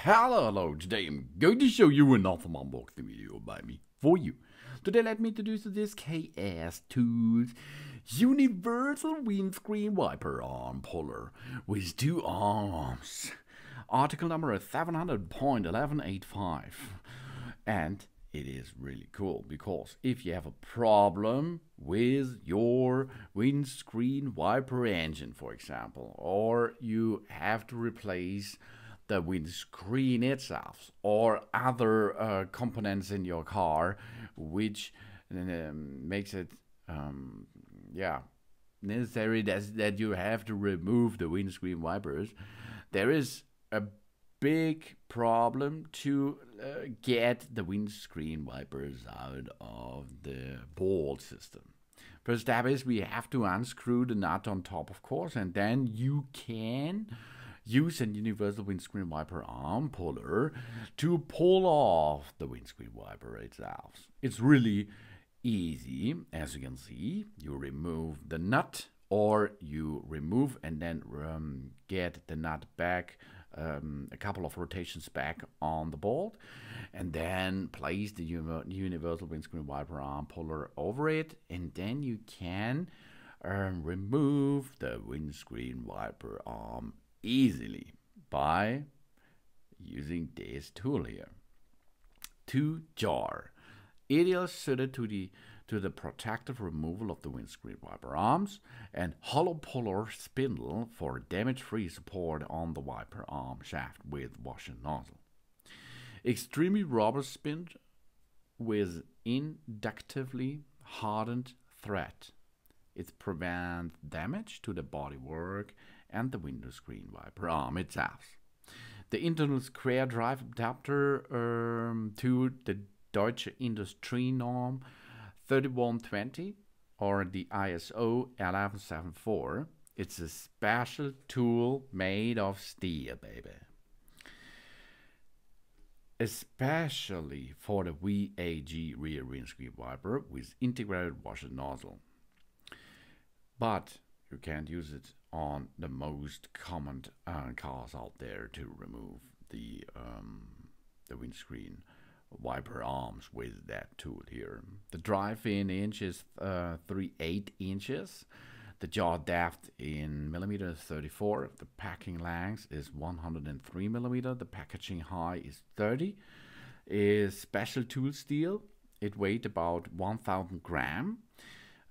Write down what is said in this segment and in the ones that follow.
Hello, today I'm going to show you another unboxing video by me, for you. Today let me introduce this KS Tools Universal Windscreen Wiper Arm Puller with 2 arms. Article number is 700.1185. And it is really cool because if you have a problem with your windscreen wiper engine, for example, or you have to replace the windscreen itself or other components in your car, which makes it necessary that you have to remove the windscreen wipers, there is a big problem to get the windscreen wipers out of the bolt system. First step is we have to unscrew the nut on top, of course, and then you can use a universal windscreen wiper arm puller to pull off the windscreen wiper itself. It's really easy. As you can see, you remove the nut, or you remove and then get the nut back a couple of rotations back on the bolt, and then place the universal windscreen wiper arm puller over it, and then you can remove the windscreen wiper arm easily by using this tool here. 2 jar, ideal suited to the protective removal of the windscreen wiper arms, and hollow puller spindle for damage-free support on the wiper arm shaft with washer nozzle. Extremely robust spindle with inductively hardened thread. It prevents damage to the bodywork and the windscreen wiper arm itself. The internal square drive adapter to the Deutsche Industrie Norm 3120 or the ISO 1174. It's a special tool made of steel, baby. Especially for the VAG rear windscreen wiper with integrated washer nozzle. But you can't use it on the most common cars out there to remove the windscreen wiper arms with that tool here. The drive-in inch is 3/8 inches. The jaw depth in millimeters 34. The packing length is 103 millimeter. The packaging height is 30. Is special tool steel. It weighs about 1,000 grams.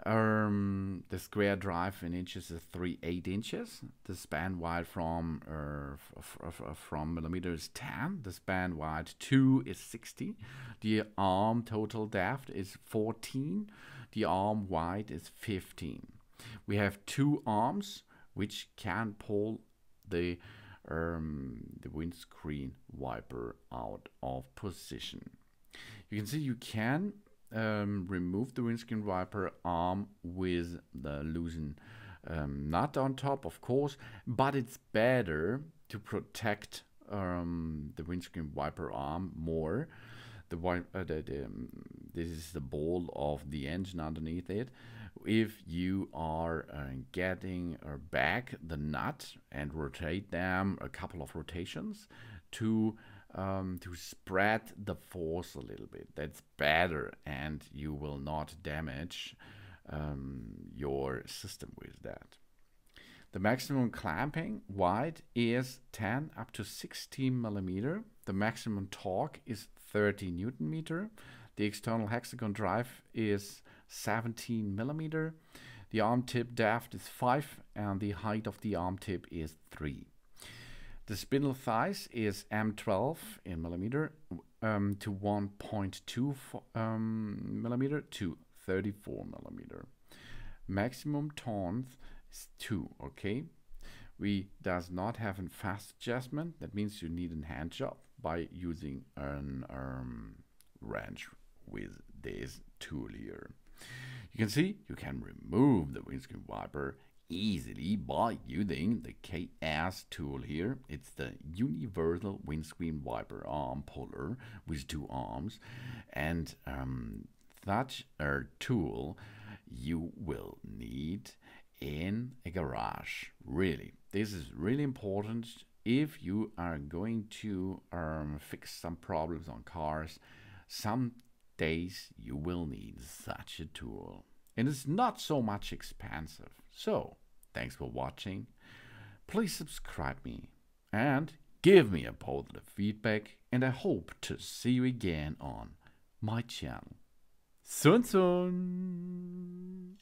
The square drive in inches is 3/8 inches. The span wide from millimeter is 10. The span wide 2 is 60. The arm total depth is 14. The arm wide is 15. We have 2 arms which can pull the windscreen wiper out of position. You can see you can remove the windscreen wiper arm with the loosened nut on top, of course, but it's better to protect the windscreen wiper arm more. This is the bolt of the engine underneath it. If you are getting back the nut and rotate them a couple of rotations to spread the force a little bit, that's better, and you will not damage your system with that. The maximum clamping wide is 10 up to 16 millimeter. The maximum torque is 30 Newton meter. The external hexagon drive is 17 millimeter. The arm tip depth is 5, and the height of the arm tip is 3. The spindle size is M12 in millimeter to 1.2 millimeter to 34 millimeter. Maximum torque is 2. Okay, we does not have a fast adjustment. That means you need a hand job by using an wrench with this tool here. You can see you can remove the windscreen wiper easily by using the KS tool here. It's the universal windscreen wiper arm puller with 2 arms, and such a tool you will need in a garage. Really, this is really important if you are going to fix some problems on cars, some days you will need such a tool. And it's not so much expensive. So, thanks for watching. Please subscribe me and give me a positive feedback, and I hope to see you again on my channel. Soon soon!